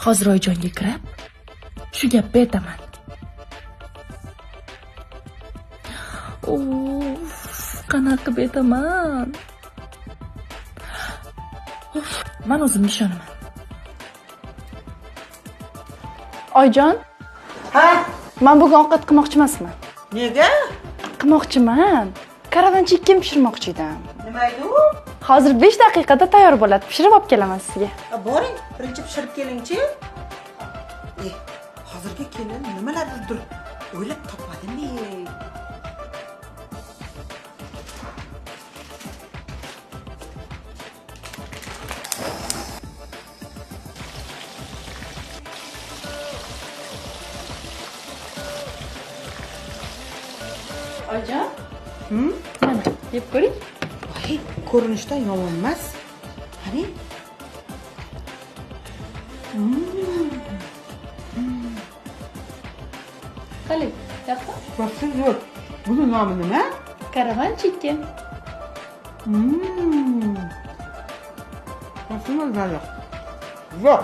Hozir Oyijonga kirib, shu gapni aytaman. Qanaqa qilib aytaman? Men o'zimga ishonaman. Oyijon, Ha? men bugun ovqat qilmoqchi emasman. Nega? Qilmoqchiman. Karavan chekkim pishirmoqchi edim. Nima edi u? Hozir 5 daqiqada tayyor bo'ladi. Pishirib olib kelaman sizga. Boring, birinchi pishirib kelingchi. Hozirgi kelin nimalardir o'ylab topmadimi? Oyijon, mana, yeb ko'ring. Voy, ko'rinishdan yomon emas. Qani? Qalay, yaxshi? Vaqtingiz yo'q. Buni nomi nima? Karavan chekkim. Nasıl güzel. Yok.